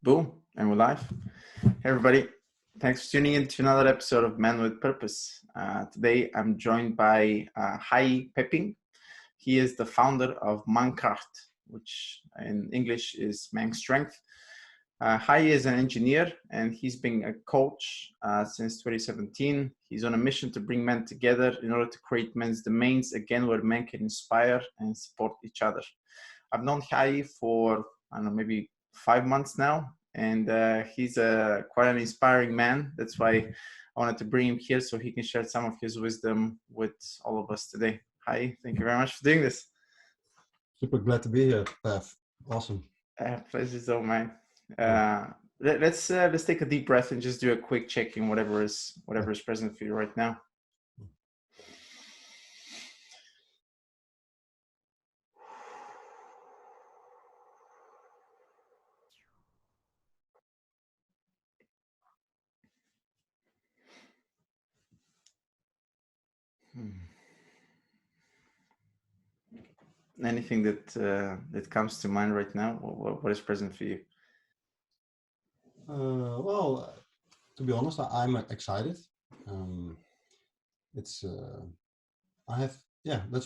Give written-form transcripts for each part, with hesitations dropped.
Boom, and we're live. Hey everybody, thanks for tuning in to another episode of Man with Purpose. Today I'm joined by Hajee Pepping. He is the founder of ManKracht, which in English is Man's Strength. Hajee is an engineer and he's been a coach since 2017. He's on a mission to bring men together in order to create men's domains, again, where men can inspire and support each other. I've known Hajee for, I don't know, maybe 5 months now, and he's quite an inspiring man. That's why I wanted to bring him here so he can share some of his wisdom with all of us today. Hajee, thank you very much for doing this. Super glad to be here, Pav. Awesome. Pleasure's all mine. Let's take a deep breath and just do a quick check-in, whatever is present for you right now. Anything that comes to mind right now? What is present for you? Well, to be honest, I'm excited. Let's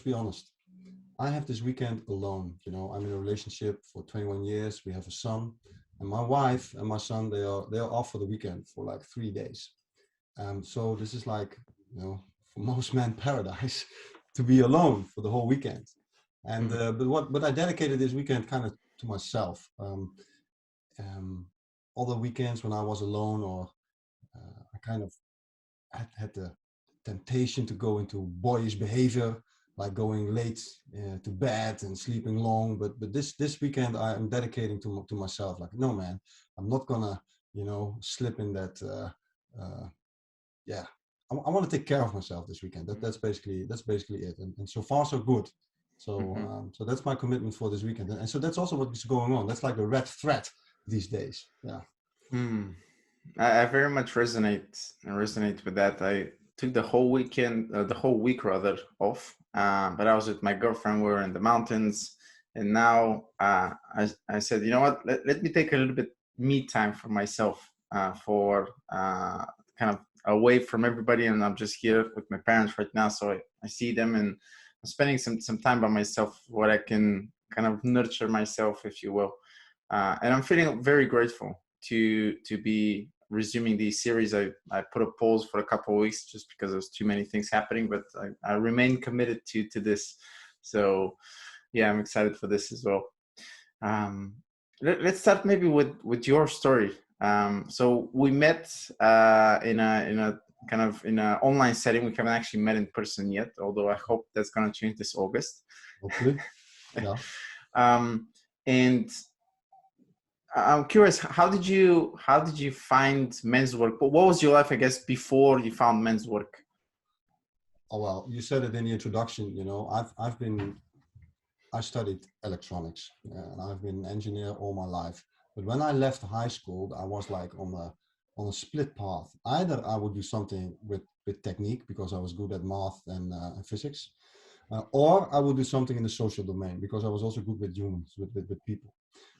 be honest. I have this weekend alone. You know, I'm in a relationship for 21 years. We have a son, and my wife and my son, they are off for the weekend for like 3 days. So this is like, you know, for most men paradise to be alone for the whole weekend. And but I dedicated this weekend kind of to myself. All the weekends when I was alone, or I kind of had the temptation to go into boyish behavior, like going late to bed and sleeping long. But this weekend I am dedicating to myself. Like, no, man, I'm not gonna, you know, slip in that. I want to take care of myself this weekend. That's basically it. And so far so good. So so that's my commitment for this weekend. And so that's also what's going on. That's like the red thread these days. Yeah. I very much resonate with that. I took the whole week rather off, but I was with my girlfriend. We were in the mountains, and now I said, you know what, let me take a little bit me time for myself, for kind of away from everybody, and I'm just here with my parents right now, so I see them, and I'm spending some time by myself where I can kind of nurture myself, if you will, and I'm feeling very grateful to be resuming these series. I put a pause for a couple of weeks just because there's too many things happening, but I remain committed to this. So yeah, I'm excited for this as well. Let's start maybe with your story. So we met in a kind of in an online setting. We haven't actually met in person yet, although I hope that's going to change this August. Hopefully. Yeah. And I'm curious, how did you find men's work? What was your life, I guess, before you found men's work? Oh, well, you said it in the introduction. You know, I studied electronics, and I've been an engineer all my life. But when I left high school, I was like on a split path. Either I would do something with technique because I was good at math and physics, or I would do something in the social domain because I was also good with humans, with people.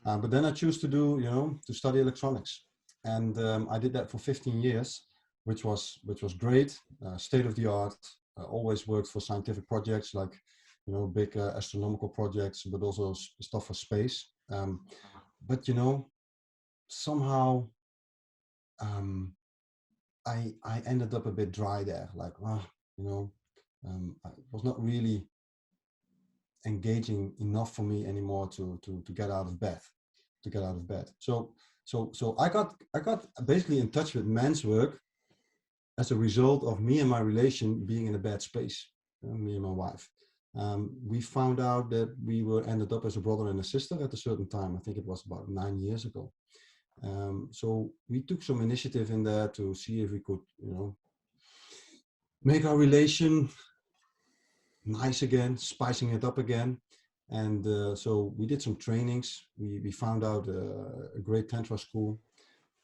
But then I chose to study electronics, and I did that for 15 years, which was great, state of the art. Always worked for scientific projects like, you know, big astronomical projects, but also stuff for space. But you know, somehow I ended up a bit dry there. Like, I was not really engaging enough for me anymore to get out of bed. So I got basically in touch with men's work as a result of me and my relation being in a bad space. Me and my wife. We found out that we ended up as a brother and a sister at a certain time. I think it was about 9 years ago. So we took some initiative in there to see if we could, you know, make our relation nice again, spicing it up again. And so we did some trainings. We found out a great Tantra school.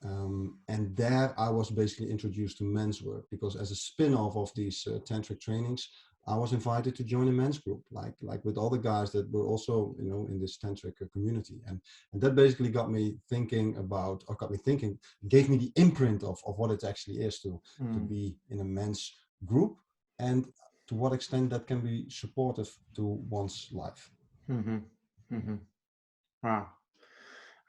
And there I was basically introduced to men's work, because as a spin-off of these tantric trainings, I was invited to join a men's group, like with other guys that were also, in this tantric community, and that basically gave me the imprint of what it actually is to be in a men's group, and to what extent that can be supportive to one's life. Mm-hmm. Mm-hmm. Wow.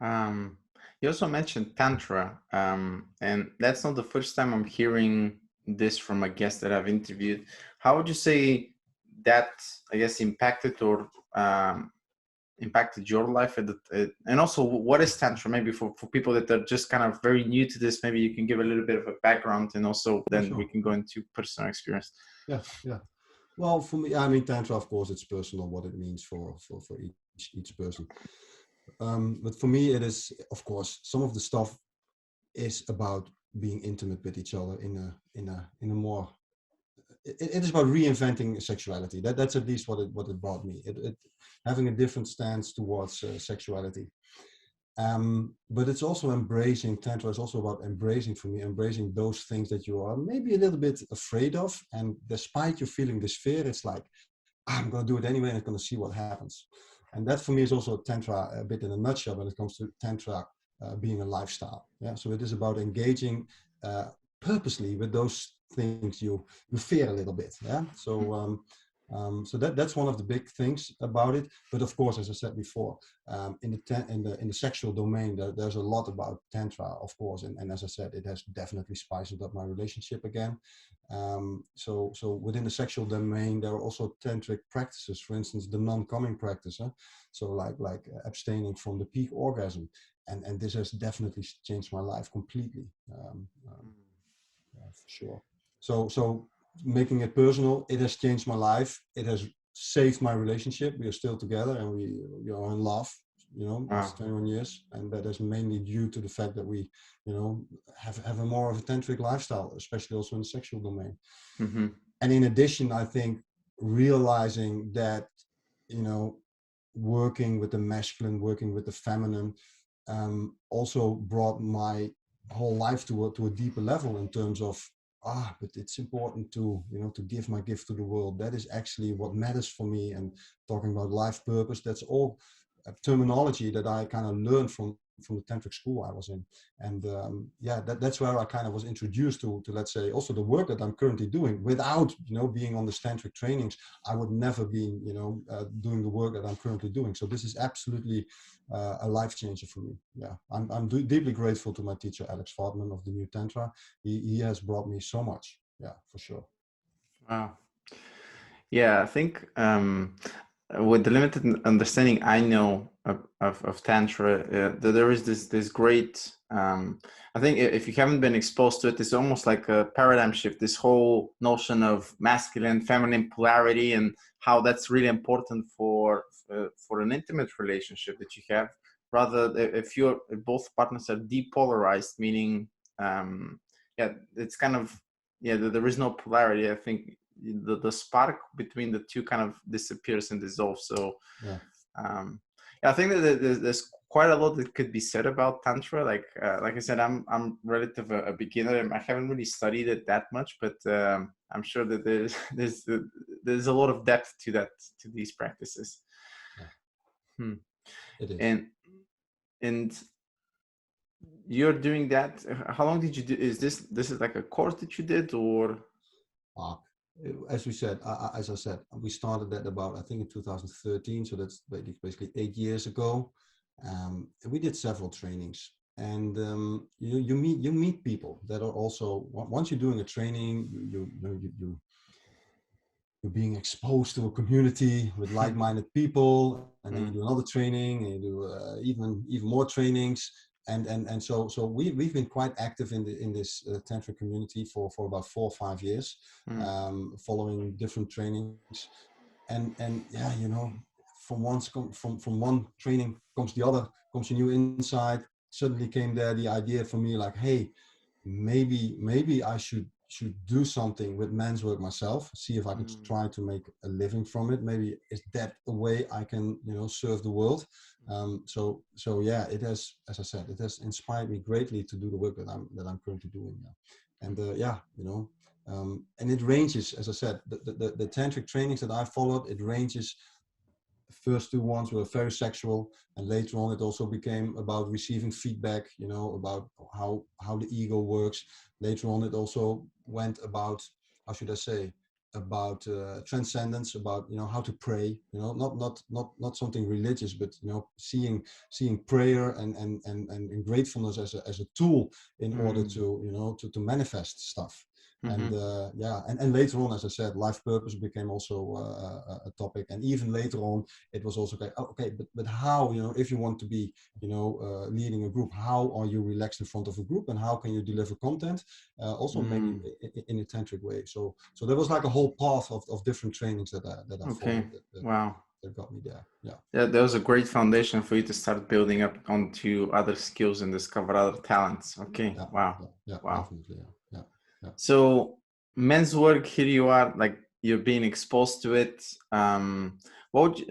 Um, you also mentioned Tantra, and that's not the first time I'm hearing this from a guest that I've interviewed. How would you say that, I guess, impacted your life? And also, what is Tantra? Maybe for people that are just kind of very new to this, maybe you can give a little bit of a background, and also then we can go into personal experience. Yeah. Well, for me, I mean, Tantra, of course, it's personal what it means for each person. But for me, it is, of course, some of the stuff is about being intimate with each other in a more. It is about reinventing sexuality. That's at least what it brought me. It having a different stance towards sexuality. But it's also embracing. Tantra is also about embracing those things that you are maybe a little bit afraid of, and despite you feeling this fear, it's like, I'm going to do it anyway, and I'm going to see what happens. And that for me is also Tantra a bit in a nutshell when it comes to Tantra being a lifestyle. Yeah, so it is about engaging purposely with those things you fear a little bit. Yeah, so that's one of the big things about it. But of course, as I said before, in the sexual domain, there's a lot about Tantra, of course, and as I said, it has definitely spiced up my relationship again. So within the sexual domain, there are also tantric practices. For instance, the non-coming practice. So like abstaining from the peak orgasm, and this has definitely changed my life completely. Yeah, for sure. So making it personal, it has changed my life. It has saved my relationship. We are still together, and we are in love. It's 21 years, and that is mainly due to the fact that we, have a more of a tantric lifestyle, especially also in the sexual domain. Mm-hmm. And in addition, I think realizing that, working with the masculine, working with the feminine, also brought my whole life to a deeper level in terms of, but it's important to give my gift to the world. That is actually what matters for me. And talking about life purpose, that's all terminology that I kind of learned from the tantric school I was in. And that's where I kind of was introduced to let's say also the work that I'm currently doing. Without being on the tantric trainings, I would never be doing the work that I'm currently doing. So this is absolutely a life changer for me. Yeah, I'm deeply grateful to my teacher Alex Fartman of the New Tantra. He has brought me so much. Yeah, for sure. Wow. Yeah, I think with the limited understanding I know of Tantra, there is this great, I think if you haven't been exposed to it, it's almost like a paradigm shift, this whole notion of masculine, feminine polarity, and how that's really important for an intimate relationship that you have. Rather, if both partners are depolarized, meaning, it's kind of, there is no polarity. I think the spark between the two kind of disappears and dissolves. So I think that there's quite a lot that could be said about Tantra. Like I said, I'm relative a beginner. I haven't really studied it that much, but I'm sure that there's a lot of depth to these practices. Yeah. It is. And you're doing that. How long did you do? Is this like a course that you did, or? As I said, we started that about, I think, in 2013. So that's basically 8 years ago. And we did several trainings, and you meet people that are also, once you're doing a training, you're being exposed to a community with like-minded people, and then you do another training, and you do even more trainings. And so we've been quite active in this tantra community for about 4 or 5 years, following different trainings, and from one training comes the other, comes a new insight. Suddenly came there the idea for me, like, hey, maybe I should do something with men's work myself, see if I can try to make a living from it. Maybe is that a way I can serve the world. So yeah, it has, as I said, it has inspired me greatly to do the work that I'm currently doing now. And And it ranges, as I said, the tantric trainings that I followed, it ranges. The first two ones were very sexual, and later on it also became about receiving feedback, you know, about how the ego works. Later on it also went about, how should I say, about transcendence, about, you know, how to pray, you know, not something religious, but, you know, seeing prayer and gratefulness as a tool in order to, you know, to manifest stuff. And yeah, and later on, as I said, life purpose became also a topic. And even later on, it was also okay. Oh, okay, but how, you know, if you want to be, you know, leading a group, how are you relaxed in front of a group, and how can you deliver content, also maybe in a tantric way. So there was like a whole path of different trainings that I Okay. followed Wow. that got me there. Yeah. Yeah, that was a great foundation for you to start building up onto other skills and discover other talents. Okay. Yeah. Wow. Yeah. Wow. Definitely. Yeah. So men's work, here you are, like you're being exposed to it. What would you,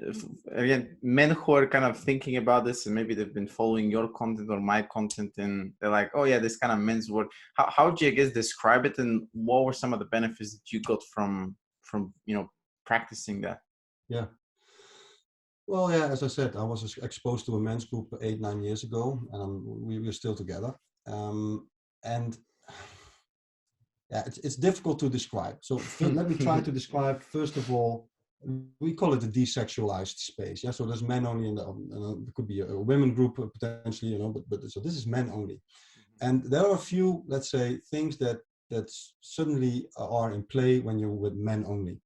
again, men who are kind of thinking about this and maybe they've been following your content or my content and they're like, oh yeah, this kind of men's work. How would you, I guess, describe it, and what were some of the benefits that you got from you know, practicing that? Yeah. Well, yeah, as I said, I was exposed to a men's group 8-9 years ago, and we were still together. And yeah, it's difficult to describe. So let me try to describe, first of all, we call it a desexualized space. Yeah, so there's men only in the, it could be a women group potentially, you know, but so this is men only. And there are a few, let's say, things that suddenly are in play when you're with men only.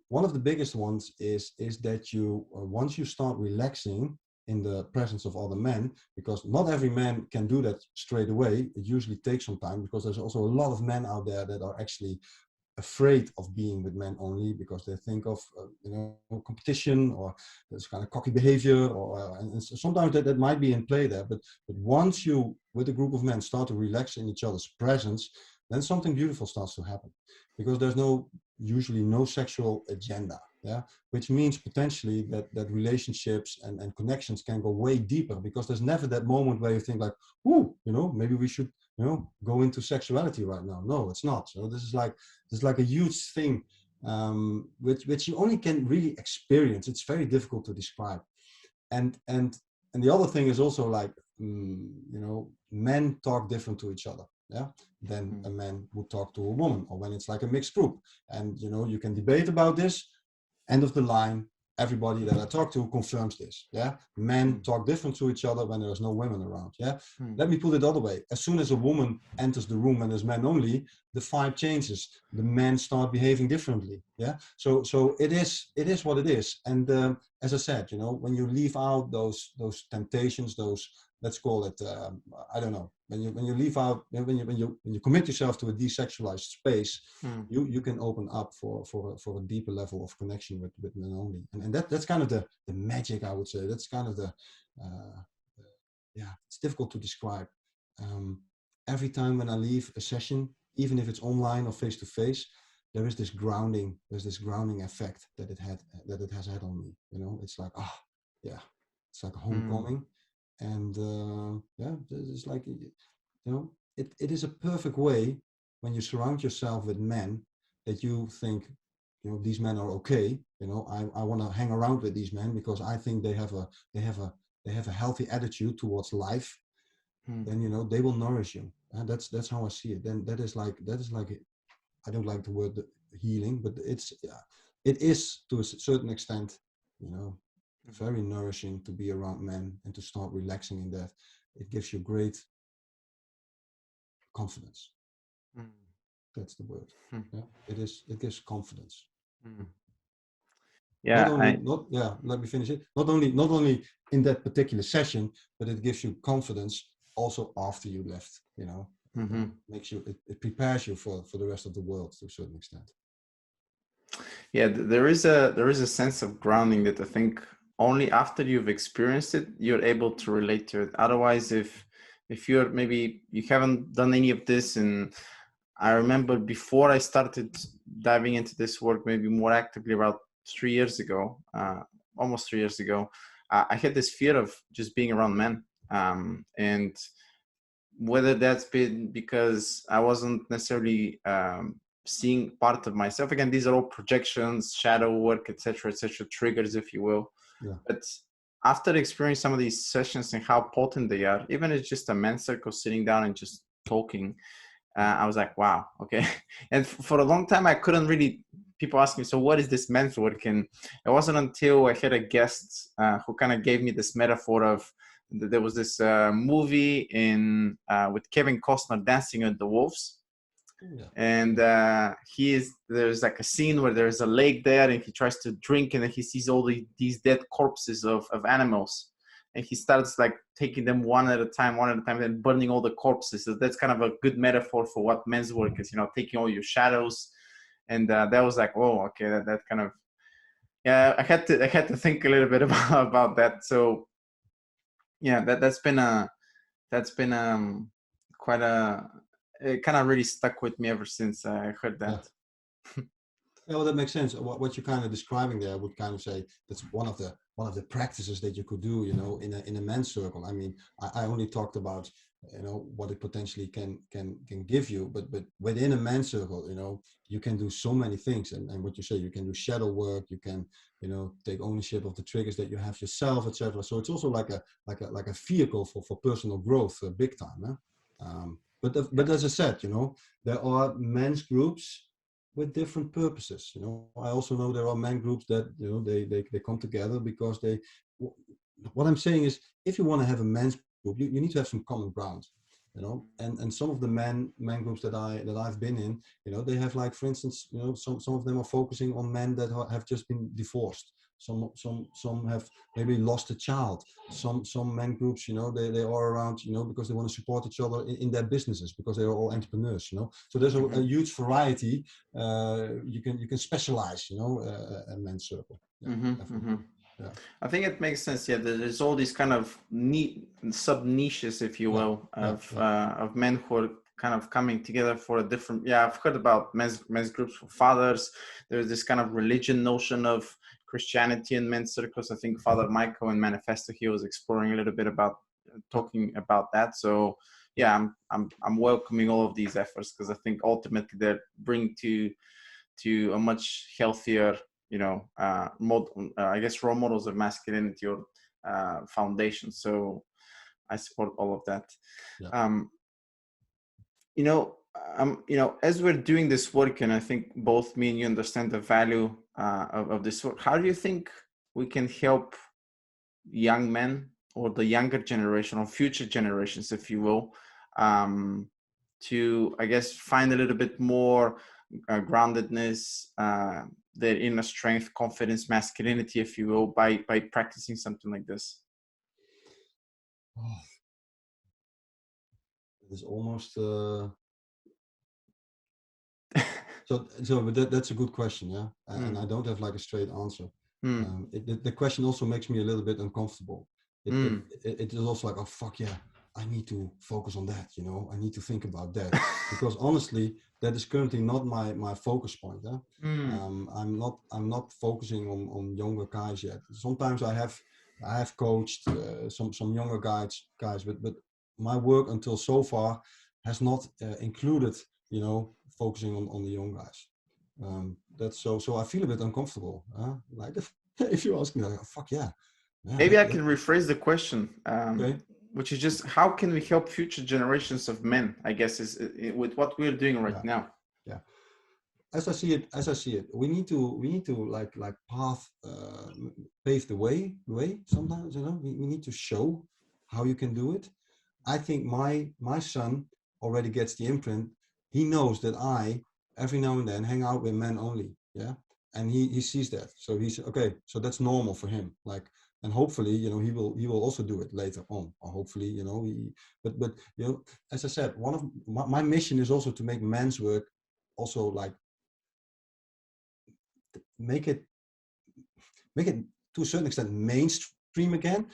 One of the biggest ones is that you, once you start relaxing in the presence of other men, because not every man can do that straight away. It usually takes some time, because there's also a lot of men out there that are actually afraid of being with men only, because they think of you know, competition, or this kind of cocky behavior, or and sometimes that might be in play there. But once you, with a group of men, start to relax in each other's presence, then something beautiful starts to happen, because there's usually no sexual agenda. Yeah, which means potentially that relationships and connections can go way deeper, because there's never that moment where you think like, ooh, you know, maybe we should, you know, go into sexuality right now. No, it's not. So this is like a huge thing, which you only can really experience. It's very difficult to describe. And the other thing is also like, you know, men talk different to each other, yeah, than a man would talk to a woman, or when it's like a mixed group. And you know, you can debate about this. End of the line, everybody that I talk to confirms this. Yeah, men talk different to each other when there's no women around. Yeah, let me put it the other way. As soon as a woman enters the room and there's men only, the vibe changes. The men start behaving differently. Yeah, so it is what it is. And as I said, you know, when you leave out those temptations, those, let's call it, I don't know, when you leave out, when you commit yourself to a desexualized space, you can open up for a deeper level of connection with men only. And that's kind of the magic, I would say. That's kind of the yeah, it's difficult to describe. Every time when I leave a session, even if it's online or face to face, there's this grounding effect that it has had on me. You know, it's like, ah, yeah, it's like a homecoming. And yeah, it's like, you know, it is a perfect way when you surround yourself with men that you think, you know, these men are okay. You know, I want to hang around with these men because I think they have a healthy attitude towards life. Then, you know, they will nourish you. And that's how I see it. Then that is like I don't like the word healing, but it is to a certain extent, you know, very nourishing to be around men and to start relaxing in that. It gives you great confidence. That's the word. Yeah, it gives confidence. Yeah, Let me finish it. Not only in that particular session, but it gives you confidence also after you left, you know. Makes you, it prepares you for the rest of the world to a certain extent. yeah, there is a sense of grounding that I think only after you've experienced it you're able to relate to it. Otherwise, if you're, maybe you haven't done any of this, and I remember before I started diving into this work, maybe more actively, about 3 years ago, almost 3 years ago, I had this fear of just being around men, and whether that's been because I wasn't necessarily seeing part of myself. Again, these are all projections, shadow work, etc., etc., triggers, if you will. Yeah. But after experiencing some of these sessions and how potent they are, even if it's just a men's circle sitting down and just talking, I was like, wow, okay. And for a long time, I couldn't really, people ask me, so what is this men's work? And it wasn't until I had a guest who kind of gave me this metaphor of, there was this movie in with Kevin Costner, Dancing with the Wolves. Yeah. And there's like a scene where there's a lake there and he tries to drink, and then he sees all these dead corpses of animals, and he starts like taking them one at a time and burning all the corpses. So that's kind of a good metaphor for what men's work is, taking all your shadows. And that was like, oh, okay, that kind of, yeah, I had to think a little bit about that. So yeah, that's been quite it kind of really stuck with me ever since I heard that. Yeah. Yeah, well, that makes sense. What you're kind of describing there, I would kind of say that's one of the practices that you could do, in a men's circle. I mean, I only talked about, what it potentially can give you, but within a men's circle, you can do so many things. And what you say, you can do shadow work, you can, take ownership of the triggers that you have yourself, etc. So it's also like a vehicle for personal growth, big time. But as I said, there are men's groups with different purposes. I also know there are men groups that they come together because what I'm saying is, if you want to have a men's group, you need to have some common ground. And some of the men groups that I've been in, they have, like, for instance, some of them are focusing on men that have just been divorced. Some have maybe lost a child. Some men groups, they are around, because they want to support each other in their businesses, because they are all entrepreneurs. So there's a huge variety. You can specialize, a men's circle. Yeah, yeah. I think it makes sense. Yeah, there's all these kind of sub niches, if you will, of men who are kind of coming together for a different. Yeah, I've heard about men's groups for fathers. There's this kind of religion notion of Christianity in men's circles. I think Father Michael in Manifesto, he was exploring a little bit about talking about that. So yeah, I'm welcoming all of these efforts, because I think ultimately they bring to a much healthier, I guess, role models of masculinity or foundation. So I support all of that. Yeah. As we're doing this work, and I think both me and you understand the value of this work, how do you think we can help young men, or the younger generation, or future generations, if you will, to, I guess, find a little bit more groundedness, their inner strength, confidence, masculinity, if you will, by practicing something like this? Oh, it is almost but that's a good question. Yeah. And I don't have like a straight answer. The question also makes me a little bit uncomfortable. It is also like, oh fuck yeah, I need to focus on that, I need to think about that, because honestly, that is currently not my focus point. I'm not focusing on younger guys yet. Sometimes I have coached some younger guys, but my work until so far has not included, focusing on the young guys. That's so I feel a bit uncomfortable. Like if you ask me, like, oh, fuck yeah. Maybe I can rephrase the question, okay. which is just, how can we help future generations of men, I guess, is with what we're doing right now. Yeah. As I see it, we need to like pave the way. Sometimes, we need to show how you can do it. I think my son already gets the imprint. He knows that I every now and then hang out with men only. Yeah. And he sees that. So he's okay. So that's normal for him. Like, and hopefully, he will also do it later on. Or hopefully, but as I said, one of my mission is also to make men's work also, like, make it to a certain extent mainstream again.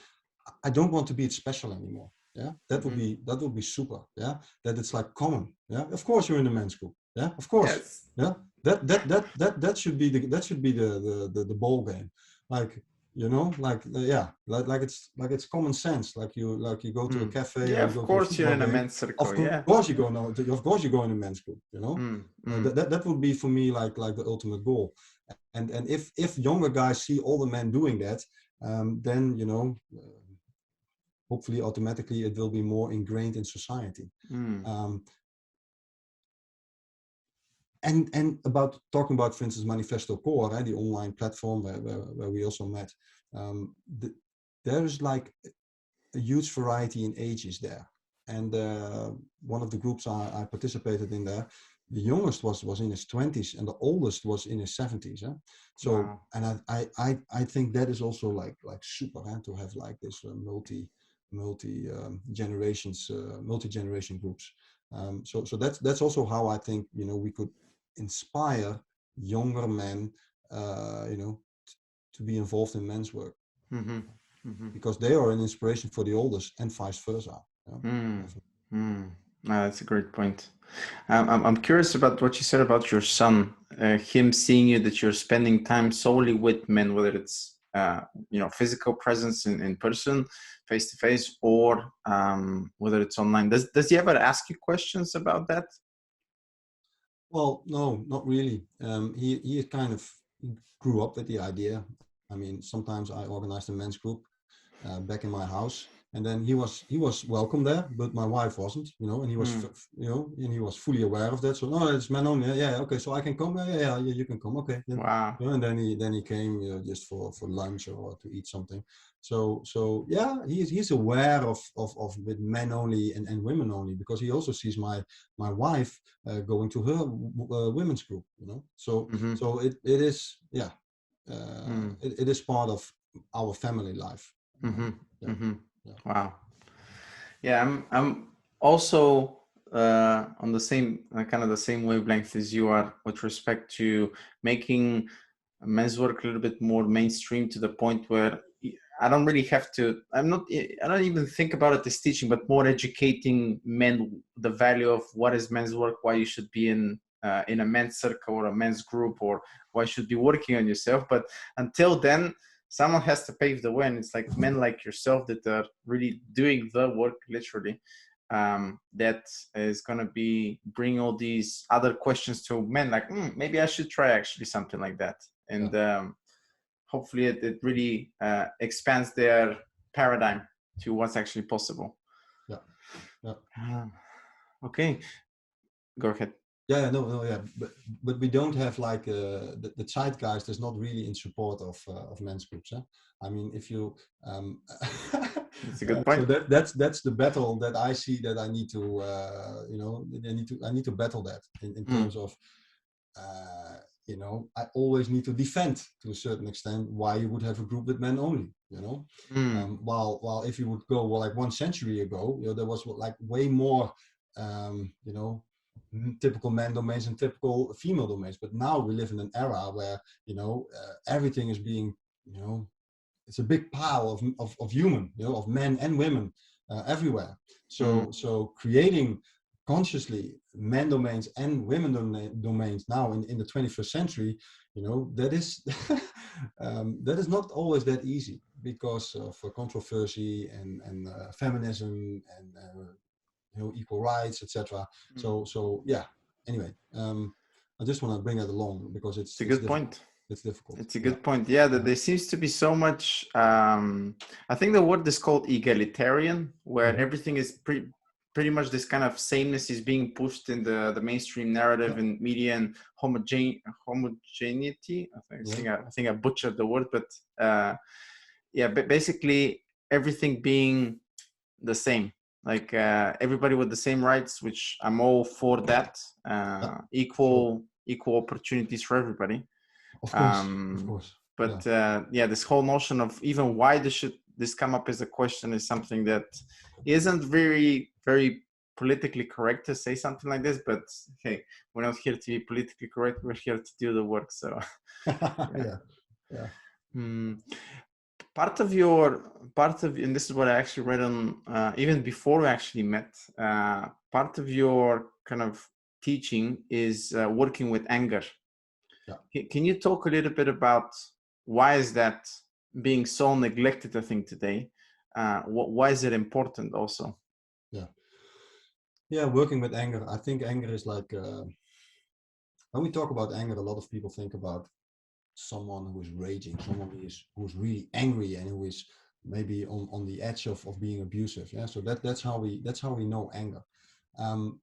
I don't want to be special anymore. Yeah, that would be super. Yeah, that it's like common. Yeah, of course you're in a men's group. Yeah, of course. Yes. Yeah, that should be the ball game. Like, you know, like it's common sense. Like you go to a cafe Yeah, or you of go to a course you're football in a game. men's Of circle. Yeah. course you go no, of course you go in a men's group. You know, Mm, mm, that would be for me like the ultimate goal. And if younger guys see older men doing that, then hopefully automatically it will be more ingrained in society. mm, Um, and about talking about, for instance, Manifesto Core, the online platform where we also met, there is like a huge variety in ages there. And one of the groups I participated in there, the youngest was in his 20s and the oldest was in his 70s. So, wow. and I think that is also like super to have like this multi generations, multi-generation groups. So that's also how I think, we could inspire younger men, to be involved in men's work, Mm-hmm, mm-hmm. because they are an inspiration for the oldest and vice versa. Mm, Definitely. mm. That's a great point. I'm curious about what you said about your son, him seeing you that you're spending time solely with men, whether it's physical presence in person, face to face, or whether it's online. Does he ever ask you questions about that? Well, no, not really. He kind of grew up with the idea. I mean, sometimes I organized a men's group back in my house, and then he was welcome there, but my wife wasn't, and he was Mm, and he was fully aware of that. So no, it's men only. Yeah, okay, so I can come. Yeah, you can come. Okay, then, wow. and then he came, just for lunch or to eat something. So yeah, he's aware of with men only and women only, because he also sees my wife going to her women's group. So Mm-hmm, so it is, yeah, mm, it is part of our family life. mm-hmm, Yeah, mm-hmm. yeah, Wow. Yeah, I'm also on the same kind of the same wavelength as you are with respect to making men's work a little bit more mainstream, to the point where I don't really have to. I don't even think about it as teaching, but more educating men the value of what is men's work, why you should be in a men's circle or a men's group, or why you should be working on yourself. But until then, someone has to pave the way, and it's like men like yourself that are really doing the work, literally, that is going to be bring all these other questions to men, like maybe I should try actually something like that. yeah, And hopefully it really expands their paradigm to what's actually possible. yeah, yeah. Okay, go ahead. Yeah, no, yeah, but we don't have like the zeitgeist is not really in support of men's groups. I mean, if you That's a good so point. that's the battle that I see, that I need to I need to battle that in Mm, terms of I always need to defend to a certain extent why you would have a group with men only. mm, While if you would go, well, like 1 century ago, there was like way more typical man domains and typical female domains. But now we live in an era where everything is being, it's a big pile of human, of men and women everywhere. mm, So creating consciously men domains and women domains now in the 21st century, that is that is not always that easy, because of controversy and feminism and equal rights, etc. mm. So yeah. Anyway, I just want to bring that along because It's a it's good difficult. point. It's difficult. It's a Yeah. good point. Yeah, that Yeah. there seems to be so much. I think the word is called egalitarian, where Mm-hmm. everything is pretty much this kind of sameness is being pushed in the mainstream narrative Yeah. and media, and homogeneity. Yeah. I think I butchered the word, but yeah, but basically everything being the same, like everybody with the same rights, which I'm all for that. Yeah. Sure. Equal opportunities for everybody. Of course. Of um, course. Yeah. but yeah, this whole notion of even why this come up as a question is something that isn't very politically correct to say something like this, but hey, we're not here to be politically correct, we're here to do the work. So yeah. Yeah. Yeah. Hmm. And this is what I actually read on even before we actually met. Part of your kind of teaching is working with anger. Yeah. Can you talk a little bit about why is that being so neglected, I think, today. Why is it important also? Yeah. Yeah, working with anger. I think anger is like, when we talk about anger, a lot of people think about someone who is raging, someone who's really angry and who is maybe on the edge of being abusive. Yeah, so that's how we know anger. Um,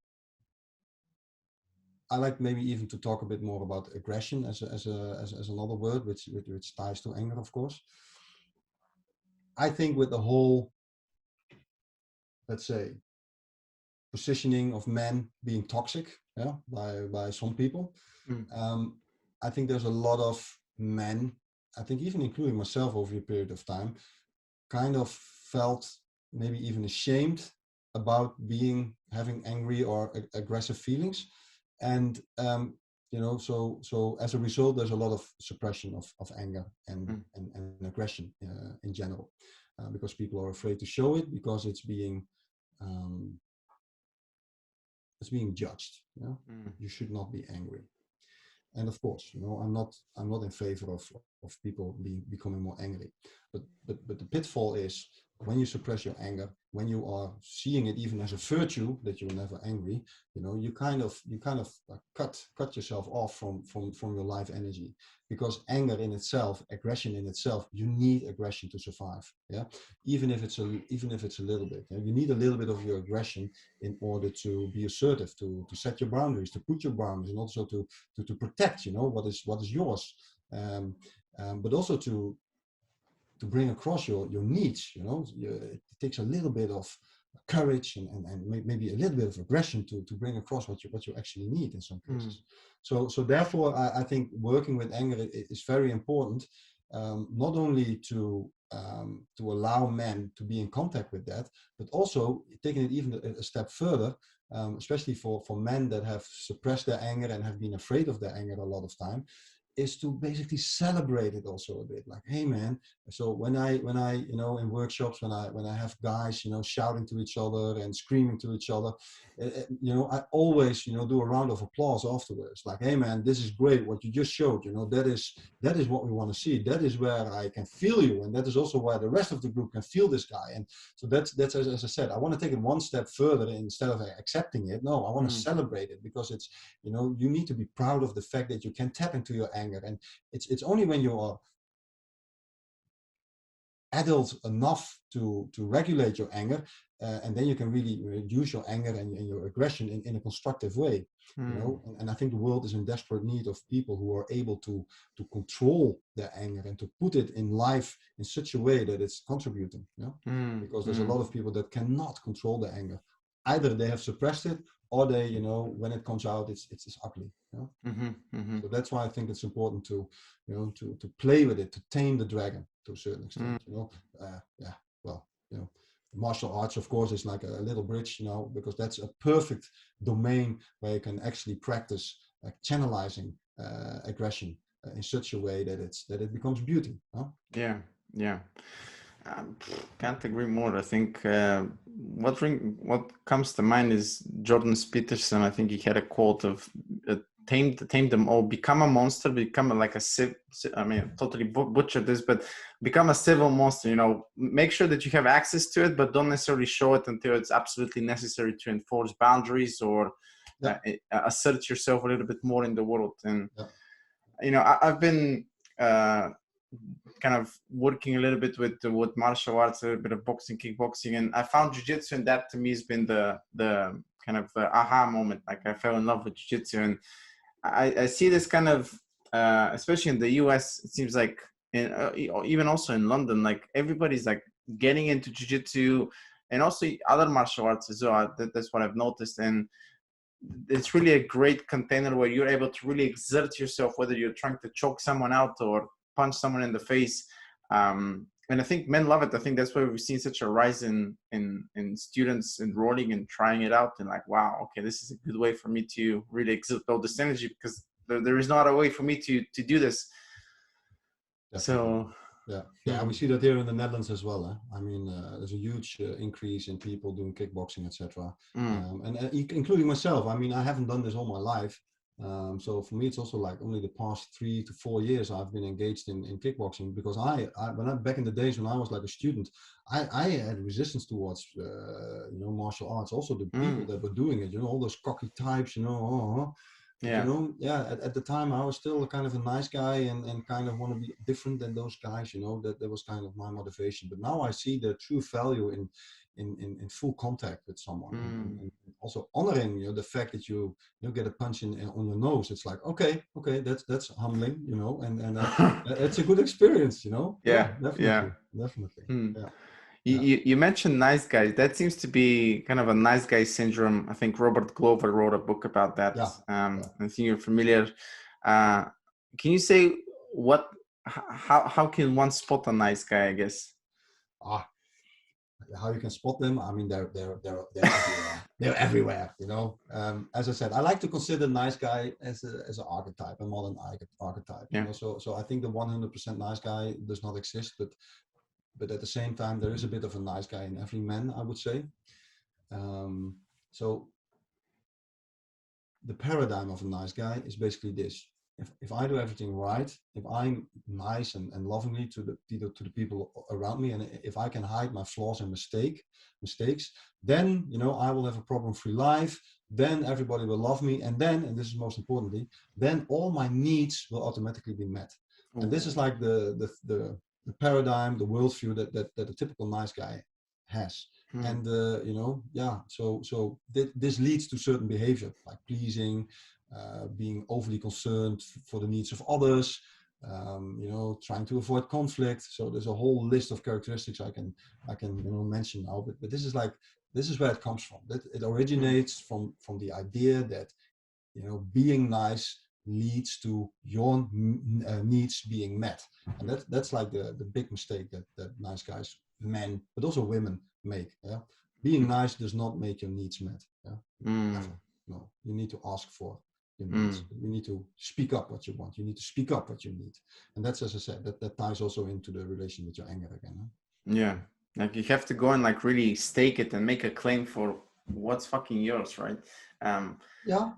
I like maybe even to talk a bit more about aggression as another word, which ties to anger, of course. I think with the whole, let's say, positioning of men being toxic, yeah, by some people, I think there's a lot of men, I think even including myself over a period of time, kind of felt maybe even ashamed about having angry or aggressive feelings. And so as a result, there's a lot of suppression of anger and aggression in general, because people are afraid to show it, because um, it's being judged. You should not be angry. And of course, I'm not in favor of people becoming more angry. But the pitfall is, when you suppress your anger, when you are seeing it even as a virtue that you're never angry, you kind of cut yourself off from your life energy. Because anger in itself, aggression in itself, you need aggression to survive. Yeah, even if it's a little bit. You need a little bit of your aggression in order to be assertive, to set your boundaries, to put your boundaries, and also to protect, what is yours, but also to bring across your needs. It takes a little bit of courage and maybe a little bit of aggression to bring across what you actually need in some cases. So therefore, I think working with anger is very important, not only to allow men to be in contact with that, but also taking it even a step further, especially for men that have suppressed their anger and have been afraid of their anger a lot of time, is to basically celebrate it also a bit. Like, hey man, so when I in workshops, when I have guys shouting to each other and screaming to each other, I always do a round of applause afterwards. Like, hey man, this is great what you just showed. That is what we want to see. That is where I can feel you, and that is also where the rest of the group can feel this guy. And so that's as I said, I want to take it one step further. Instead of accepting it, no, I want to celebrate it, because it's you need to be proud of the fact that you can tap into your anger. And it's only when you are adult enough to regulate your anger, and then you can really reduce your anger and your aggression in a constructive way. And I think the world is in desperate need of people who are able to control their anger and to put it in life in such a way that it's contributing. Because there's a lot of people that cannot control their anger. Either they have suppressed it, or they, when it comes out, it's ugly. So that's why I think it's important to play with it, to tame the dragon to a certain extent. Martial arts, of course, is like a little bridge, because that's a perfect domain where you can actually practice channelizing aggression in such a way that it becomes beauty. Yeah. Can't agree more. I think what comes to mind is Jordan Peterson. I think he had a quote of tame them all, become a monster, become like a totally butcher this, but become a civil monster. Make sure that you have access to it, but don't necessarily show it until it's absolutely necessary to enforce boundaries or assert yourself a little bit more in the world. And I've been kind of working a little bit with martial arts, a little bit of boxing, kickboxing, and I found jiu-jitsu, and that to me has been the kind of the aha moment. Like, I fell in love with jiu-jitsu, and I see this kind of especially in the US, it seems like, even also in London, like everybody's like getting into jiu-jitsu and also other martial arts as well. That's what I've noticed. And it's really a great container where you're able to really exert yourself, whether you're trying to choke someone out or punch someone in the face. And I think men love it. I think that's why we've seen such a rise in students enrolling and trying it out, and like, wow, okay, this is a good way for me to really exert all this energy, because there is no other way for me to do this. Definitely. So we see that here in the Netherlands as well. I mean, there's a huge increase in people doing kickboxing, etc. And including myself. I mean, I haven't done this all my life, So for me, it's also like only the past 3 to 4 years I've been engaged in kickboxing, because back in the days when I was like a student, I had resistance towards martial arts. Also the people that were doing it, all those cocky types, but Yeah. yeah, at the time I was still kind of a nice guy and kind of want to be different than those guys, that was kind of my motivation. But now I see the true value in full contact with someone, and also honoring the fact that you get a punch on your nose. It's like, okay, that's humbling, and it's a good experience, yeah, Yeah. Yeah. definitely, definitely. Hmm. Yeah, You, yeah, you mentioned nice guys. That seems to be kind of a nice guy syndrome. I think Robert Glover wrote a book about that. yeah, yeah. I think you're familiar. Uh, can you say what, how can one spot a nice guy, I guess? Ah, how you can spot them? I mean, they're everywhere. They're everywhere. As I said, I like to consider nice guy as an archetype, a modern archetype. Yeah. So I think the 100% nice guy does not exist, but at the same time, there is a bit of a nice guy in every man, I would say. So the paradigm of a nice guy is basically this: if I do everything right, if I'm nice and lovingly to the people around me, and if I can hide my flaws and mistakes, then I will have a problem-free life. Then everybody will love me, and this is most importantly, then all my needs will automatically be met. And this is Ooh. like the paradigm, the worldview that a typical nice guy has. Hmm. And yeah, so this leads to certain behavior like pleasing, being overly concerned for the needs of others, trying to avoid conflict. So there's a whole list of characteristics I can mention now, but this is where it comes from. It Hmm. originates from the idea that being nice leads to your needs being met. And that's like the big mistake that nice guys, men, but also women make. Yeah, being nice does not make your needs met. Yeah, never. Mm. No, you need to ask for your needs. Mm. You need to speak up what you want. You need to speak up what you need. And that's, as I said, that ties also into the relation with your anger again. Huh? Yeah. Like you have to go and like really stake it and make a claim for what's fucking yours, right? Um, Yeah,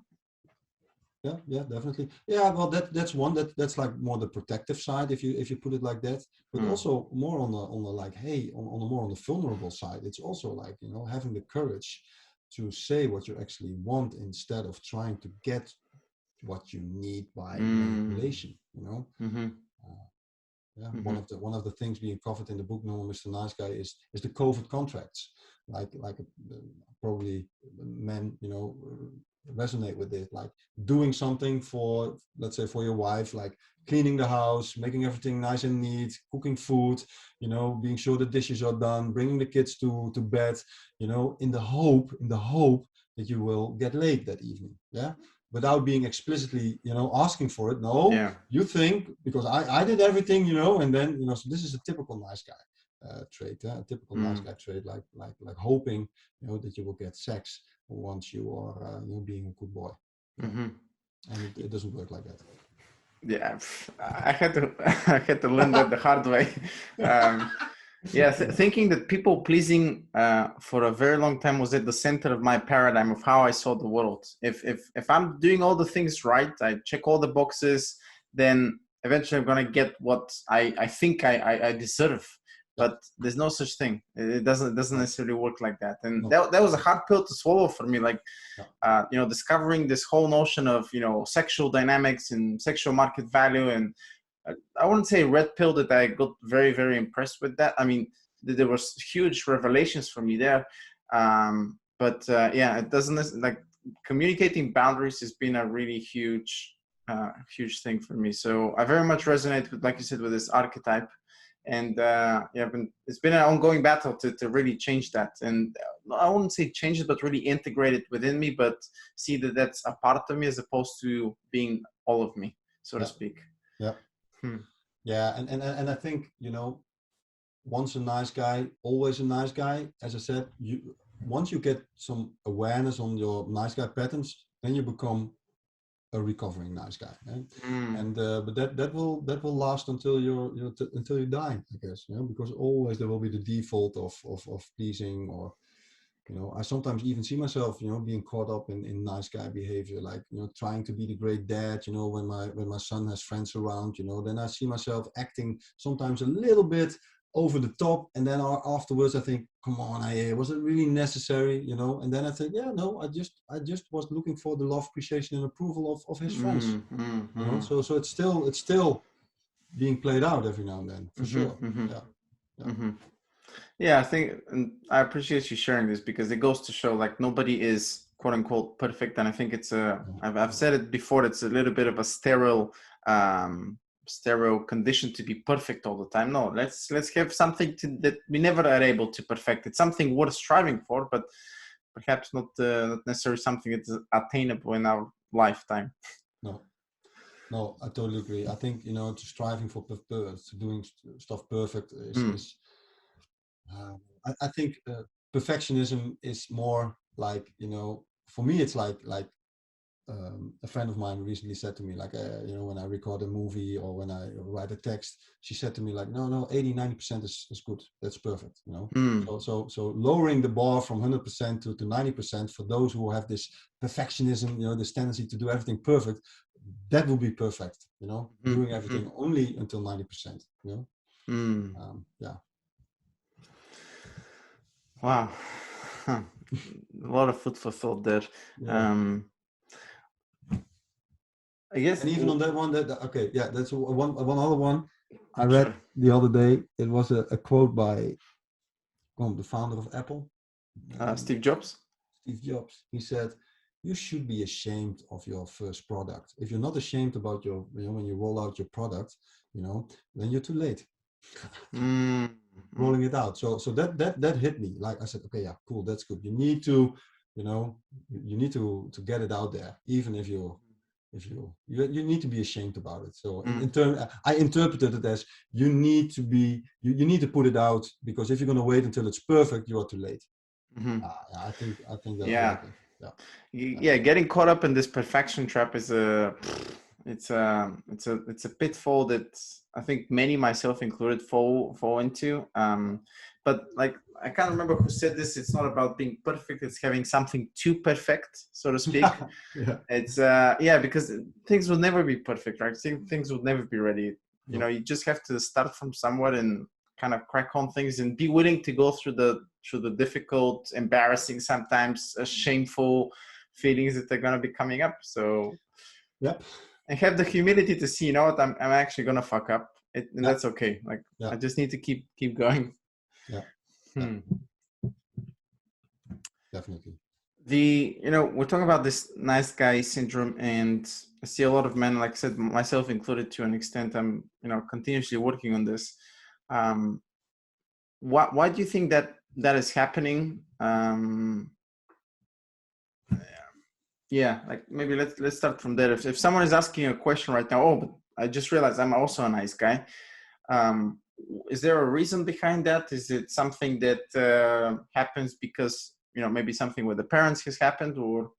yeah, definitely. Yeah, well, that's one that's like more the protective side, if you put it like that. But mm, also more on the like, hey, on the more on the vulnerable side, it's also like having the courage to say what you actually want instead of trying to get what you need by mm, manipulation. mm-hmm, Uh, yeah, mm-hmm. one of the things being covered in the book No Mr. Nice Guy is the COVID contracts. Probably men resonate with it, like doing something for, let's say, for your wife, like cleaning the house, making everything nice and neat, cooking food, being sure the dishes are done, bringing the kids to bed, in the hope that you will get laid that evening. Yeah, without being explicitly asking for it. No, Yeah. you think because I did everything, and then so this is a typical nice guy trait. A typical nice Mm, guy trait, like hoping that you will get sex once you are being a good boy. Yeah. mm-hmm. And it doesn't work like that. Yeah. I had to I had to learn that the hard way. Um, yeah, thinking that people pleasing for a very long time was at the center of my paradigm of how I saw the world. If I'm doing all the things right, I check all the boxes, then eventually I'm gonna get what I think I deserve. Yeah. But there's no such thing. It doesn't No, necessarily work like that. And no. that was a hard pill to swallow for me. Like Yeah. discovering this whole notion of sexual dynamics and sexual market value, and I wouldn't say red pill that I got very, very impressed with that. I mean, there was huge revelations for me there. But yeah, it doesn't like communicating boundaries has been a really huge thing for me. So I very much resonate with, like you said, with this archetype. And yeah, it's been an ongoing battle to really change that. And I wouldn't say change it, but really integrate it within me, but see that that's a part of me as opposed to being all of me, so to Yeah. speak. Yeah. Hmm. Yeah. And I think, once a nice guy, always a nice guy. As I said, once you get some awareness on your nice guy patterns, then you become a recovering nice guy. Eh? Mm. And but that will last until until you die, I guess. Because always there will be the default of pleasing, or You know, I sometimes even see myself, you know, being caught up in nice guy behavior, like, you know, trying to be the great dad, you know, when my son has friends around, you know, then I see myself acting sometimes a little bit over the top, and then afterwards I think, come on, was it really necessary, you know? And then I think, yeah, no, I just was looking for the love, appreciation, and approval of his friends, you know. So it's still being played out every now and then, for sure. Yeah. Yeah, I think, and I appreciate you sharing this, because it goes to show like nobody is quote unquote perfect, and I think it's I've said it before, it's a little bit of a sterile condition to be perfect all the time. No, let's have something that we never are able to perfect. It's something worth striving for, but perhaps not necessarily something that's attainable in our lifetime. No, I totally agree. I think, you know, to striving for doing stuff perfect is I think perfectionism is more like, you know, for me it's like a friend of mine recently said to me, like, you know, when I record a movie or when I write a text, she said to me, like, no, 80-90% is good. That's perfect, you know. So lowering the bar from 100% to 90% for those who have this perfectionism, you know, this tendency to do everything perfect, that will be perfect, you know. Doing everything only until 90%, you know. Yeah. Wow. A lot of food for thought there. Yeah. I guess, and even on that one, okay, yeah, that's one other one I read sure. the other day. It was a quote by the founder of Apple, Steve Jobs. Steve Jobs. He said, "You should be ashamed of your first product. If you're not ashamed about your, you know, when you roll out your product, you know, then you're too late." Rolling it out. So that hit me. Like I said, okay, yeah, cool, that's good. You need to, you know, you need to get it out there, even if you need to be ashamed about it. So in turn, I interpreted it as you need to be, you need to put it out, because if you're going to wait until it's perfect, you are too late. I think that I Yeah. like it. Yeah, getting caught up in this perfection trap is it's a pitfall that I think many, myself included, fall into. But like, I can't remember who said this. It's not about being perfect. It's having something too perfect, so to speak. Yeah. It's because things will never be perfect, right? Things will never be ready. You know, you just have to start from somewhere and kind of crack on things, and be willing to go through the difficult, embarrassing, sometimes shameful feelings that are going to be coming up. So Yep. and have the humility to see, you know what, I'm actually going to fuck up, and that's okay. Like, I just need to keep going. Definitely. We're talking about this nice guy syndrome, and I see a lot of men, like I said, myself included, to an extent. I'm, continuously working on this. Why do you think that is happening? Yeah, like, maybe let's start from there. If someone is asking a question right now, oh, but I just realized I'm also a nice guy. Is there a reason behind that? Is it something that happens because, maybe something with the parents has happened, or?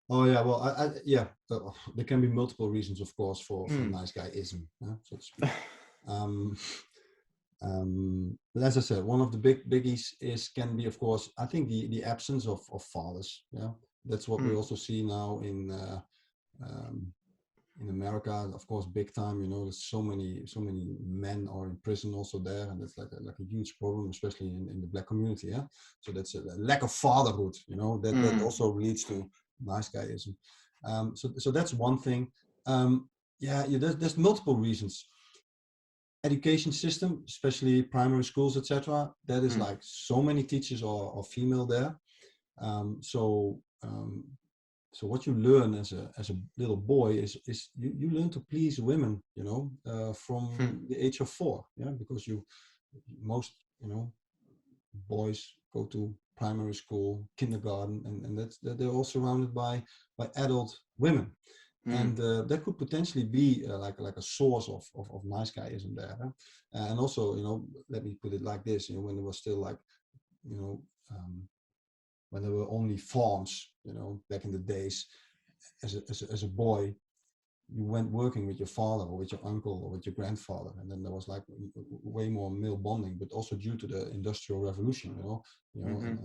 Oh yeah, well, there can be multiple reasons, of course, for nice guyism, so to speak. But as I said, one of the biggies can be, of course, I think the absence of fathers. Yeah, that's what we also see now in America, of course, big time. There's so many men are in prison also there, and it's like a huge problem, especially in the Black community. Yeah, so that's a lack of fatherhood. That also leads to nice guyism. So that's one thing. There's multiple reasons. Education system, especially primary schools, etc. That is like so many teachers are female there. So what you learn as a little boy is you learn to please women, from the age of 4, because most boys go to primary school, kindergarten, and they're all surrounded by adult women. And that could potentially be like a source of nice guyism there. And also, let me put it like this: when there was still like, when there were only farms, back in the days, as a boy, you went working with your father or with your uncle or with your grandfather, and then there was like way more male bonding, but also due to the Industrial Revolution, and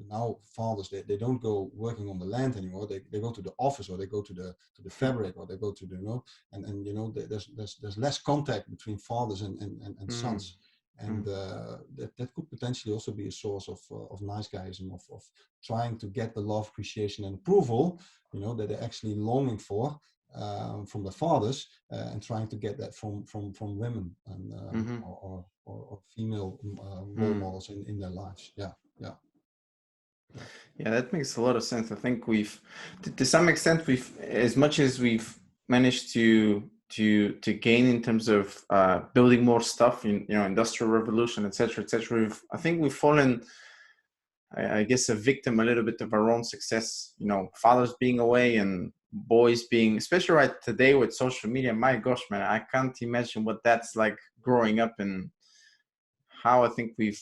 now fathers, they don't go working on the land anymore. They go to the office, or they go to the fabric, or they go to the, and there's less contact between fathers and sons. And that could potentially also be a source of nice guys, and of trying to get the love, appreciation, and approval, that they're actually longing for from their fathers, and trying to get that from women, and or female role models in their lives. Yeah, that makes a lot of sense. I think we've, to some extent, as much as we've managed to gain in terms of building more stuff in, industrial revolution, etc., etc. I think we've fallen, I guess, a victim a little bit of our own success. Fathers being away and boys being, especially right today with social media. My gosh, man, I can't imagine what that's like growing up, and how I think we've,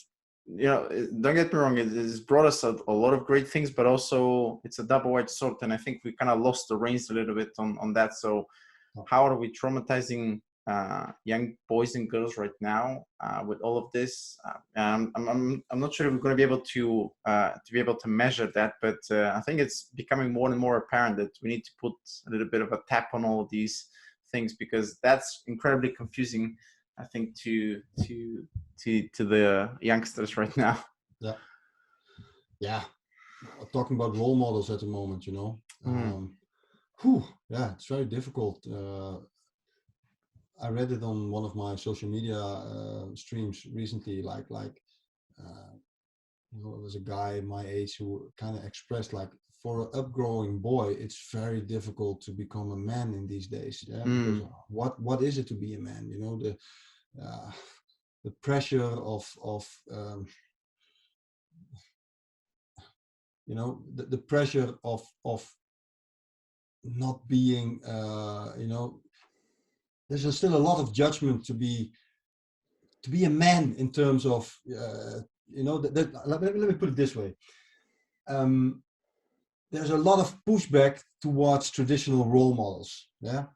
don't get me wrong, it's brought us a lot of great things, but also it's a double-edged sword, and I think we kind of lost the reins a little bit on that. So how are we traumatizing young boys and girls right now with all of this? I'm not sure if we're going to be able to measure that, but I think it's becoming more and more apparent that we need to put a little bit of a tap on all of these things, because that's incredibly confusing, I think, to the youngsters right now. Yeah. Talking about role models at the moment, it's very difficult. I read it on one of my social media streams recently, there was a guy my age who kind of expressed, like, for an upgrowing boy, it's very difficult to become a man in these days. Because what is it to be a man? The pressure of the pressure of not being, there's still a lot of judgment to be a man, in terms of, let me put it this way. There's a lot of pushback towards traditional role models,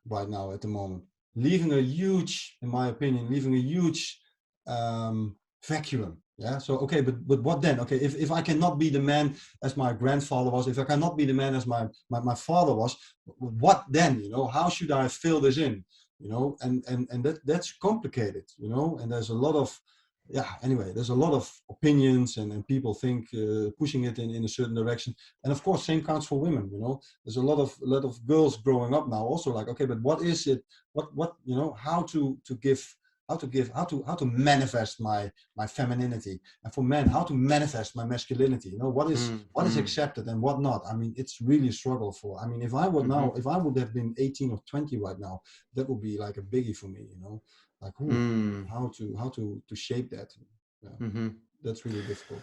right now at the moment, in my opinion, leaving a huge vacuum. So okay, but what then? Okay, if I cannot be the man as my grandfather was, if I cannot be the man as my father was, what then? How should I fill this in? And that's complicated. And there's a lot of there's a lot of opinions, and people think pushing it in a certain direction. And of course, same counts for women. There's a lot of girls growing up now also, like, okay, but what is it? What how to manifest my femininity, and for men, how to manifest my masculinity. What is accepted and what not. I mean, it's really a struggle for. I mean, if I would have been 18 or 20 right now, that would be like a biggie for me. Like, how to shape that. That's really difficult.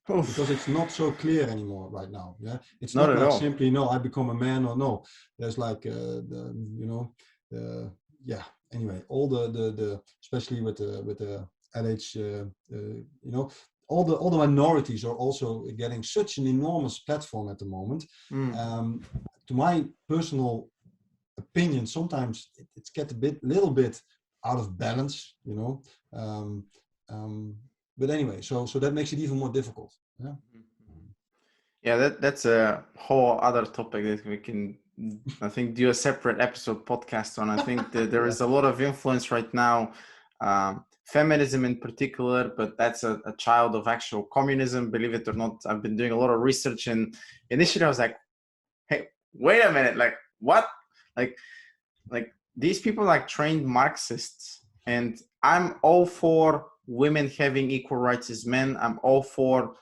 Because it's not so clear anymore right now. It's not like simply, no, I become a man, or no. There's like anyway, all the especially with the LH, all the minorities are also getting such an enormous platform at the moment. To my personal opinion, sometimes it's get a little bit out of balance, but anyway, so that makes it even more difficult. That's a whole other topic that we can, I think, do a separate episode podcast on. I think that there is a lot of influence right now, feminism in particular, but that's a child of actual communism, believe it or not. I've been doing a lot of research, and initially I was like, hey, wait a minute, like, what? Like these people like trained Marxists, and I'm all for women having equal rights as men. I'm all for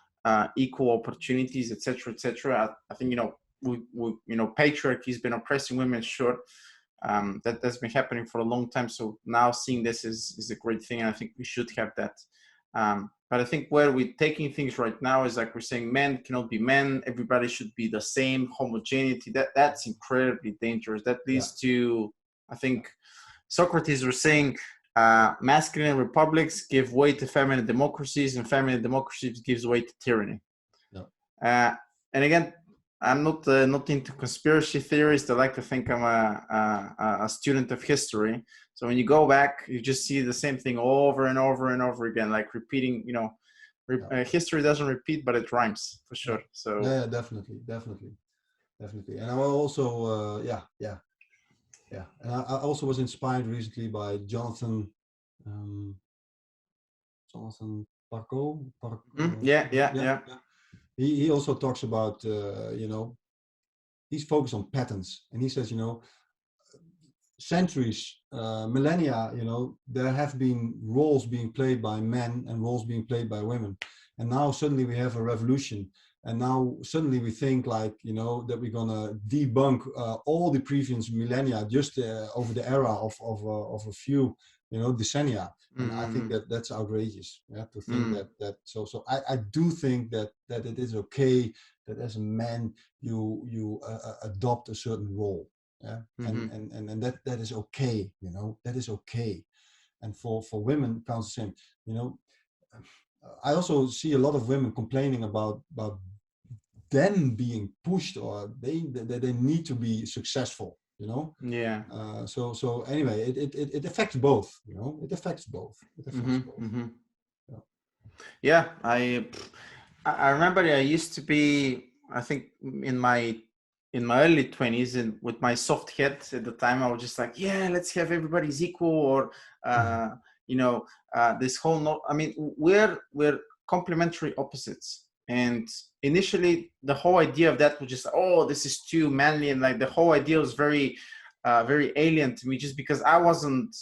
equal opportunities, etc., etc. I think patriarchy has been oppressing women, sure. That's been happening for a long time. So now seeing this is a great thing, and I think we should have that. But I think where we're taking things right now is like we're saying men cannot be men. Everybody should be the same, homogeneity. That's incredibly dangerous. That leads to, I think, Socrates was saying, masculine republics give way to feminine democracies, and feminine democracies gives way to tyranny. And again, I'm not into conspiracy theories. I like to think I'm a student of history. So when you go back, you just see the same thing over and over and over again, like repeating. Yeah, History doesn't repeat, but it rhymes for yeah, sure. So yeah, definitely, definitely, definitely. And I will also, yeah. And I also was inspired recently by um, Jonathan yeah, yeah, yeah, yeah. yeah. He also talks about, he's focused on patterns, and he says, centuries, millennia, there have been roles being played by men and roles being played by women. And now suddenly we have a revolution. And now suddenly we think like, that we're going to debunk all the previous millennia just over the era of a few, decennia. And I think Mm-hmm. that that's outrageous. Yeah, to think Mm-hmm. so I do think that it is okay that as a man you adopt a certain role. Yeah, Mm-hmm. and that is okay, that is okay. And for women it counts the same. you know I also see a lot of women complaining about them being pushed, or they need to be successful. Yeah. So anyway, it affects both. It affects both. It affects Mm-hmm. both. Mm-hmm. Yeah. Yeah. I remember I used to be, I think in my early 20s, and with my soft head at the time, I was just like, yeah, let's have everybody's equal, or uh, you know, this whole no. I mean, we're complementary opposites, and initially the whole idea of that was just, oh, this is too manly, and like the whole idea was very alien to me, just because I wasn't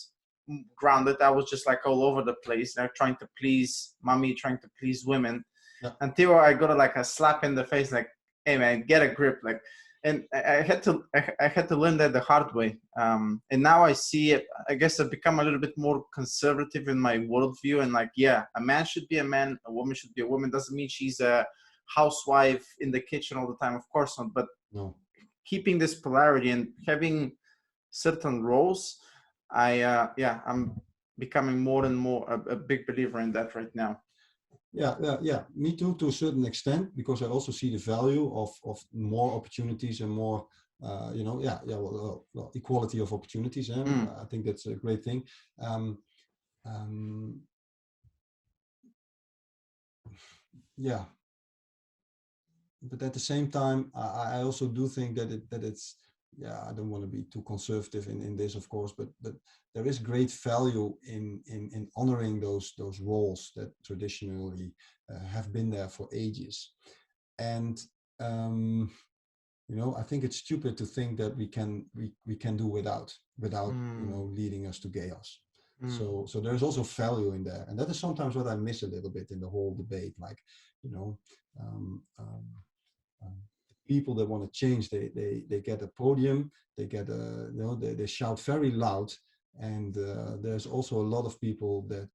grounded. I was just like all over the place, trying to please mommy, trying to please women, Yeah. until I got like a slap in the face, like, hey man, get a grip, like. And I had to learn that the hard way. And now I see it. I guess I've become a little bit more conservative in my worldview, and like, yeah, a man should be a man, a woman should be a woman. Doesn't mean she's a housewife in the kitchen all the time, of course not. But No. keeping this polarity and having certain roles, I'm becoming more and more a big believer in that right now. Yeah. Me too, to a certain extent, because I also see the value of more opportunities and more, equality of opportunities. And Mm, I think that's a great thing. Um, um, yeah, but at the same time, I also do think that it's, yeah, I don't want to be too conservative in this, of course, but there is great value in honoring those roles that traditionally have been there for ages. And um, I think it's stupid to think that we can do without mm, leading us to chaos. mm. So there's also value in there, and that is sometimes what I miss a little bit in the whole debate. Like, you know, um, um, um, people that want to change, they get a podium, they get a, they shout very loud, and there's also a lot of people that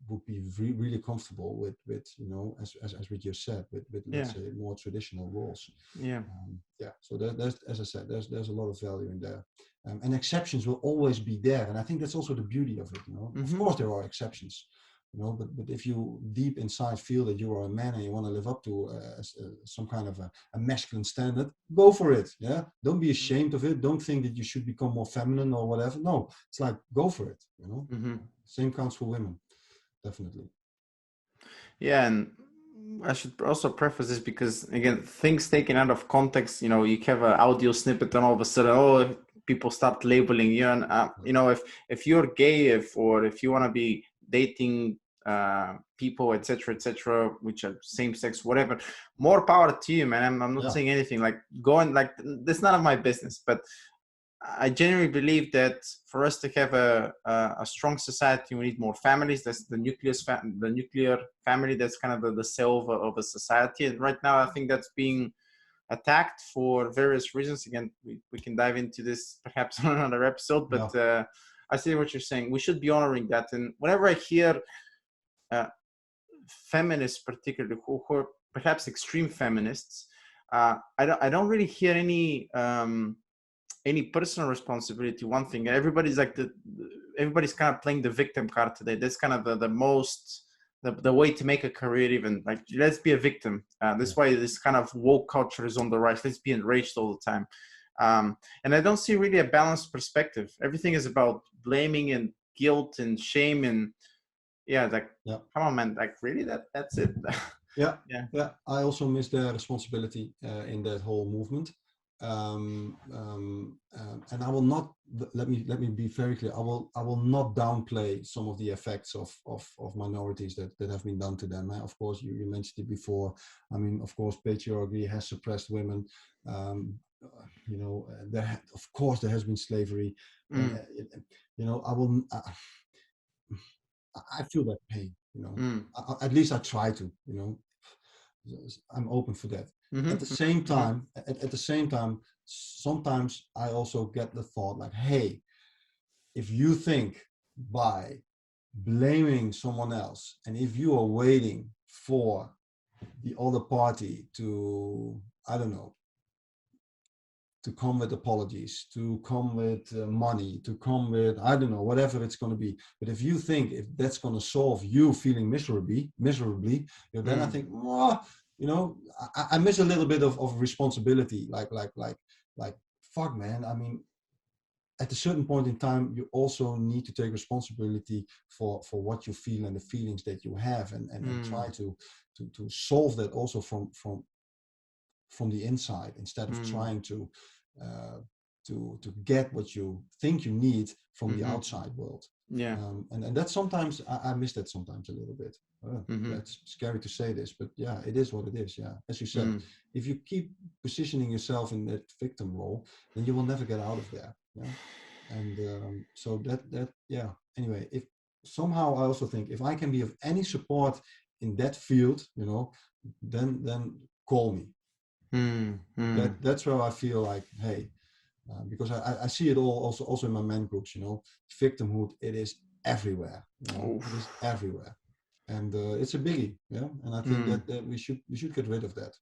would be really comfortable with as we just said, with let's Yeah, say more traditional roles. yeah. Yeah, so there's, as I said, there's a lot of value in there, and exceptions will always be there, and I think that's also the beauty of it. Of Mm-hmm. course there are exceptions, but if you deep inside feel that you are a man and you want to live up to some kind of a masculine standard, go for it. Yeah, don't be ashamed of it. Don't think that you should become more feminine or whatever. No, it's like, go for it. Mm-hmm. Same counts for women, definitely. Yeah, and I should also preface this because, again, things taken out of context, you have an audio snippet and all of a sudden, oh, people start labeling you. And, if you're gay, or if you want to be dating people, etc., which are same sex, whatever, more power to you, man. I'm not Yeah, saying anything like going like, that's none of my business. But I genuinely believe that for us to have a strong society, we need more families. That's the the nuclear family. That's kind of the cell of a society. And right now, I think that's being attacked for various reasons. Again, we can dive into this perhaps on another episode. yeah, But I see what you're saying. We should be honoring that. And whenever I hear uh, feminists, particularly who are perhaps extreme feminists, I don't really hear any personal responsibility. One thing, everybody's kind of playing the victim card today. That's kind of the most the way to make a career, even like let's be a victim. That's why this kind of woke culture is on the rise. Let's be enraged all the time. And I don't see really a balanced perspective. Everything is about blaming and guilt and shame, and like, come on, man, like really that's it. Yeah. I also miss the responsibility in that whole movement. And I will not, let me be very clear. I will not downplay some of the effects of minorities that have been done to them. Of course, you mentioned it before. I mean, of course, patriarchy has suppressed women. Of course there has been slavery. I feel that pain. At least I try to. I'm open for that. At the same time, at the same time, sometimes I also get the thought like, hey, if you think by blaming someone else, and if you are waiting for the other party to, I don't know, to come with apologies, to come with money, to come with, I don't know, whatever it's going to be. But if you think if that's going to solve you feeling miserably, then I think, I miss a little bit of responsibility. Like, fuck, man. I mean, at a certain point in time, you also need to take responsibility for what you feel and the feelings that you have, and try to solve that also from the inside, instead of trying to get what you think you need from the outside world. And that's sometimes I miss that sometimes a little bit. That's scary to say this, but yeah, it is what it is. Yeah, as you said, if you keep positioning yourself in that victim role, then you will never get out of there. Yeah, and so that yeah. Anyway, if somehow I also think if I can be of any support in that field, then call me. That's where I feel like, hey, because I see it all also in my men groups, victimhood, it is everywhere, it is everywhere, and it's a biggie, and I think that we should get rid of that.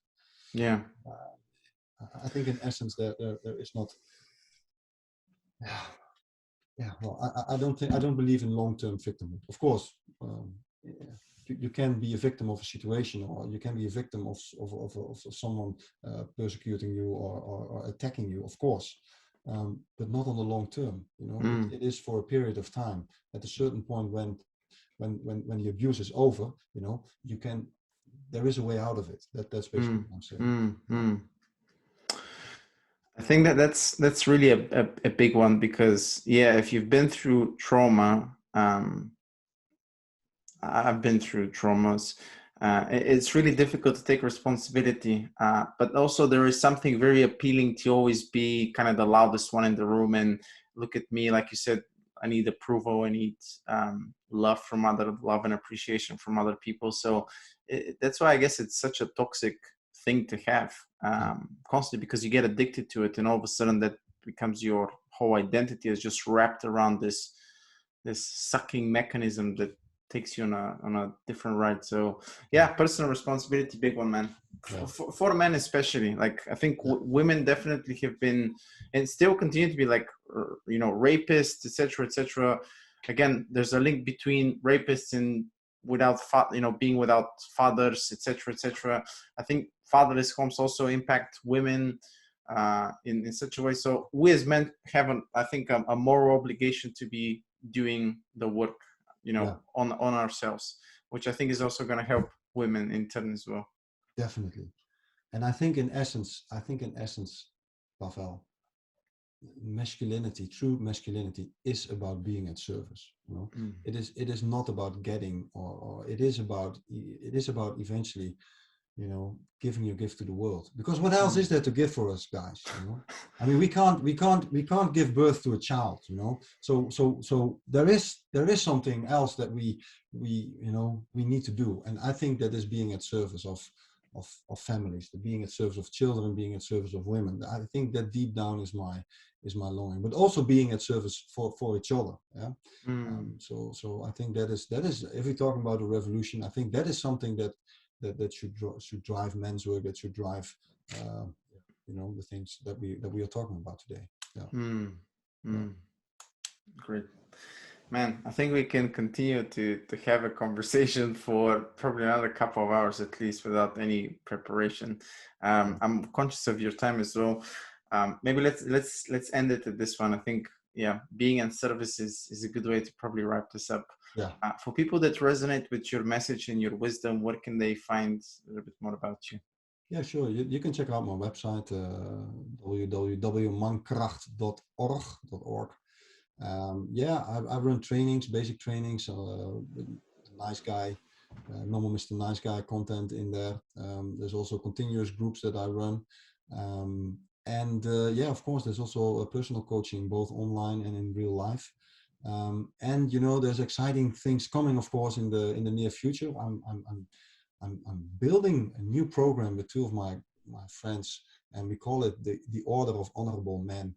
I think in essence there is not, well, I don't believe in long-term victimhood. Of course, you can be a victim of a situation, or you can be a victim of someone persecuting you or attacking you, of course, but not on the long term. It is for a period of time. At a certain point, when the abuse is over, there is a way out of it. That's basically what I'm saying. I think that's really a big one, because if you've been through trauma, I've been through traumas. It's really difficult to take responsibility, but also there is something very appealing to always be kind of the loudest one in the room and look at me, like you said, I need approval, I need love and appreciation from other people. So that's why I guess it's such a toxic thing to have constantly, because you get addicted to it, and all of a sudden that becomes your whole identity, is just wrapped around this sucking mechanism that takes you on a different ride. So personal responsibility, big one, man. For men especially. Like, I think women definitely have been and still continue to be, like, rapists, etc. Again, there's a link between rapists and being without fathers, etc. I think fatherless homes also impact women in such a way. So we as men have I think a moral obligation to be doing the work on ourselves, which I think is also going to help women in turn as well. Definitely. And I think in essence, Pavel, true masculinity is about being at service. It is not about getting, or it is about eventually, giving your gift to the world, because what else is there to give for us guys? I mean, we can't give birth to a child, so there is something else that we need to do. And I think that is being at service of families, being at service of children, being at service of women. I think that deep down is my longing, but also being at service for each other. So I think that is if we're talking about a revolution, I think that is something that should drive men's work, that should drive the things that we are talking about today. Great. Man, I think we can continue to have a conversation for probably another couple of hours at least without any preparation. I'm conscious of your time as well. Maybe let's end it at this one. I think, yeah, being in service is a good way to probably wrap this up. Yeah. For people that resonate with your message and your wisdom, where can they find a little bit more about you? Yeah, sure. You can check out my website, www.mankracht.org. Yeah, I run trainings, basic trainings, with nice guy, normal Mr. Nice Guy content in there. There's also continuous groups that I run. Yeah, of course, there's also a personal coaching, both online and in real life. And you know, there's exciting things coming, of course, in the near future. I'm building a new program with two of my friends, and we call it the Order of Honorable Men.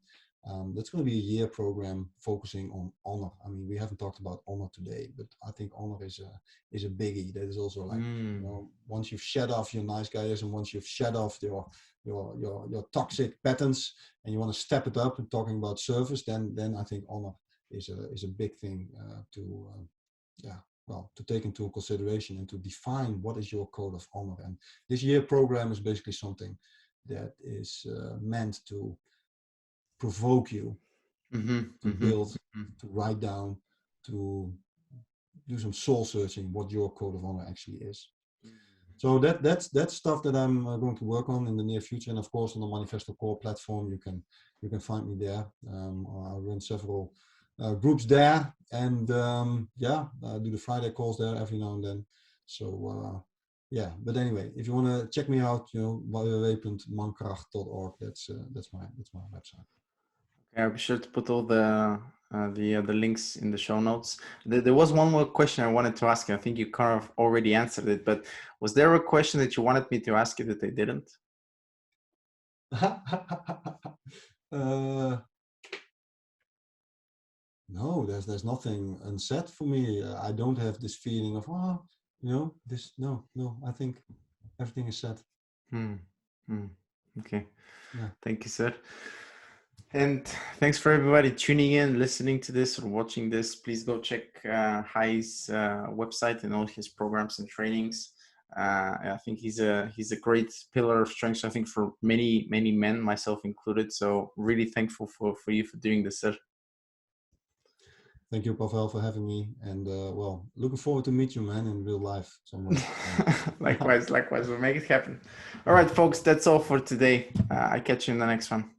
That's going to be a year program focusing on honor. I mean, we haven't talked about honor today, but I think honor is a biggie. That is also like, you know, once you've shed off your nice guys and once you've shed off your toxic patterns and you want to step it up and talking about service, then I think honor is a big thing to take into consideration and to define what is your code of honor. And this year program is basically something that is meant to provoke you to build, to write down, to do some soul searching what your code of honor actually is. So that's stuff that I'm going to work on in the near future. And of course, on the Manifesto Core platform, you can find me there. I run several groups there, and I do the Friday calls there every now and then. So yeah, but anyway, if you want to check me out, you know, www.mankracht.org. That's my website. Okay, I'll be sure to put all the links in the show notes. There was one more question I wanted to ask you. I think you kind of already answered it, but was there a question that you wanted me to ask you that I didn't? No, there's nothing unsaid for me. I don't have this feeling of, you know, this. No. I think everything is said. Okay. Yeah. Thank you, sir. And thanks for everybody tuning in, listening to this or watching this. Please go check Hajee's website and all his programs and trainings. I think he's a great pillar of strength, I think, for many men, myself included. So really thankful for you for doing this, sir. Thank you, Pavel, for having me. And well, looking forward to meet you, man, in real life somewhere. Likewise. We'll make it happen. All right, folks, that's all for today. I catch you in the next one.